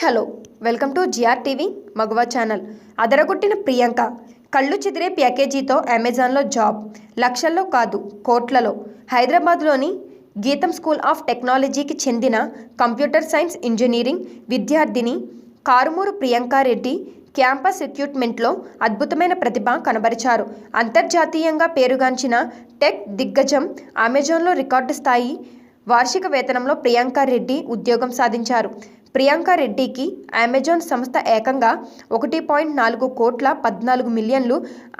Hello welcome to GR TV మగవా channel. అదరగొట్టిన ప్రియాంక కళ్ళు చెదిరే ప్యాకేజీతో అమెజాన్లో జాబ్. లక్షల్లో కాదు కోట్లలో. హైదరాబాద్లోని గీతం స్కూల్ ఆఫ్ టెక్నాలజీకి చెందిన కంప్యూటర్ సైన్స్ ఇంజనీరింగ్ విద్యార్థిని కారుమూరు ప్రియాంకారెడ్డి క్యాంపస్ రిక్రూట్మెంట్లో అద్భుతమైన ప్రతిభ కనబరిచారు. అంతర్జాతీయంగా పేరుగాంచిన టెక్ దిగ్గజం అమెజాన్లో రికార్డు స్థాయి వార్షిక వేతనంలో ప్రియాంకారెడ్డి ఉద్యోగం సాధించారు. ప్రియాంకారెడ్డికి అమెజాన్ సంస్థ ఏకంగా 1.4 కోట్ల 14 మిలియన్లు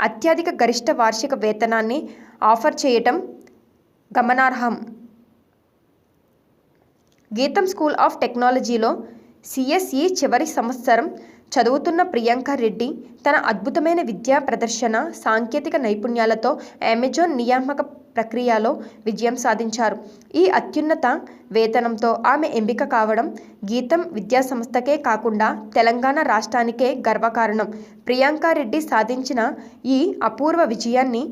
అత్యధిక గరిష్ట వార్షిక వేతనాన్ని ఆఫర్ చేయటం గమనార్హం. గీతం స్కూల్ ఆఫ్ టెక్నాలజీలో సిఎస్ఈ చివరి సంవత్సరం చదువుతున్న ప్రియాంకారెడ్డి తన అద్భుతమైన విద్యా ప్రదర్శన, సాంకేతిక నైపుణ్యాలతో అమెజాన్ నియామక ప్రక్రియలో విజయం సాధించారు. ఈ అత్యున్నత వేతనంతో ఆమె ఎంపిక కావడం గీతం విద్యాసంస్థకే కాకుండా తెలంగాణ రాష్ట్రానికే గర్వకారణం. ప్రియాంకారెడ్డి సాధించిన ఈ అపూర్వ విజయాన్ని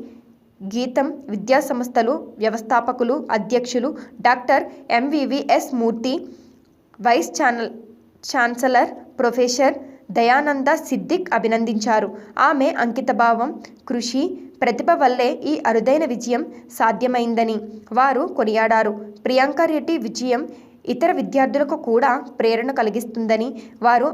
గీతం విద్యాసంస్థలు వ్యవస్థాపకులు, అధ్యక్షులు doctor MVVS Murthy, vice chancellor professor Dayananda Siddiq అభినందించారు. ఆమె అంకితభావం, కృషి, ప్రతిభ వల్లే ఈ అరుదైన విజయం సాధ్యమైందని వారు కొనియాడారు. ప్రియాంకారెడ్డి విజయం ఇతర విద్యార్థులకు కూడా ప్రేరణ కలిగిస్తుందని వారు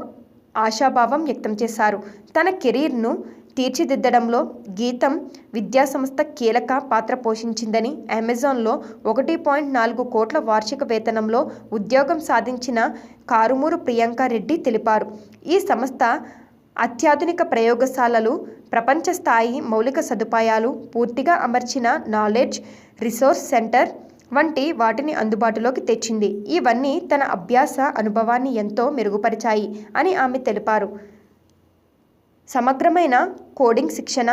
ఆశాభావం వ్యక్తం చేశారు. తన కెరీర్ను తీర్చిదిద్దడంలో గీతం విద్యాసంస్థ కీలక పాత్ర పోషించిందని, అమెజాన్లో 1.4 కోట్ల వార్షిక వేతనంలో ఉద్యోగం సాధించిన కారుమూరు ప్రియాంకారెడ్డి తెలిపారు. ఈ సంస్థ అత్యాధునిక ప్రయోగశాలలు, ప్రపంచ స్థాయి మౌలిక సదుపాయాలు, పూర్తిగా అమర్చిన నాలెడ్జ్ రిసోర్స్ సెంటర్ వంటి వాటిని అందుబాటులోకి తెచ్చింది. ఇవన్నీ తన అభ్యాస అనుభవాన్ని ఎంతో మెరుగుపరిచాయి అని ఆమె తెలిపారు. సమగ్రమైన కోడింగ్ శిక్షణ,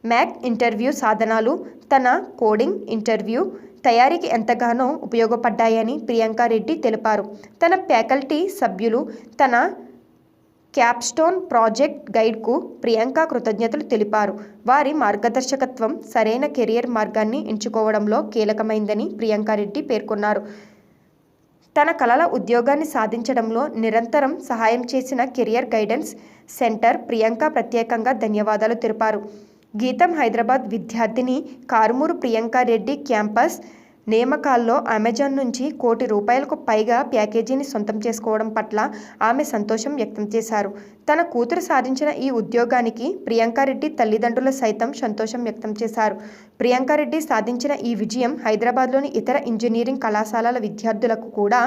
మ్యాక్ ఇంటర్వ్యూ సాధనాలు తన కోడింగ్ ఇంటర్వ్యూ తయారీకి ఎంతగానో ఉపయోగపడ్డాయని ప్రియాంకారెడ్డి తెలిపారు. తన ఫ్యాకల్టీ సభ్యులు తన క్యాప్స్టోన్ ప్రాజెక్ట్ గైడ్కు ప్రియాంక కృతజ్ఞతలు తెలిపారు. వారి మార్గదర్శకత్వం సరైన కెరియర్ మార్గాన్ని ఎంచుకోవడంలో కీలకమైందని ప్రియాంకారెడ్డి పేర్కొన్నారు. తన కలల ఉద్యోగాన్ని సాధించడంలో నిరంతరం సహాయం చేసిన కెరియర్ గైడెన్స్ సెంటర్ ప్రియాంక ప్రత్యేకంగా ధన్యవాదాలు తెలిపారు. గీతం హైదరాబాద్ విద్యార్థిని కారుమూరు ప్రియాంకారెడ్డి క్యాంపస్ నియామకాల్లో అమెజాన్ నుంచి ₹1 కోటి పైగా ప్యాకేజీని సొంతం చేసుకోవడం పట్ల ఆమె సంతోషం వ్యక్తం చేశారు. తన కూతురు సాధించిన ఈ ఉద్యోగానికి ప్రియాంకారెడ్డి తల్లిదండ్రులు సైతం సంతోషం వ్యక్తం చేశారు. ప్రియాంకారెడ్డి సాధించిన ఈ విజయం హైదరాబాద్లోని ఇతర ఇంజనీరింగ్ కళాశాలల విద్యార్థులకు కూడా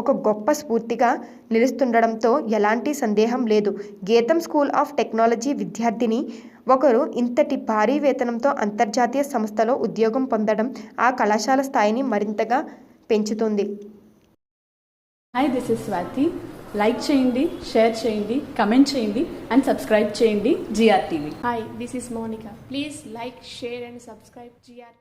ఒక గొప్ప స్ఫూర్తిగా నిలుస్తుండడంతో ఎలాంటి సందేహం లేదు. గీతం స్కూల్ ఆఫ్ టెక్నాలజీ విద్యార్థిని ఒకరు ఇంతటి భారీ వేతనంతో అంతర్జాతీయ సంస్థలో ఉద్యోగం పొందడం ఆ కళాశాల స్థాయిని మరింతగా పెంచుతుంది. Hi, this is Swathi. Like చేయండి, షేర్ చేయండి, కమెంట్ చేయండి అండ్ సబ్స్క్రైబ్ చేయండి GR TV. Hi, this is Monica. Please like, share and subscribe GR.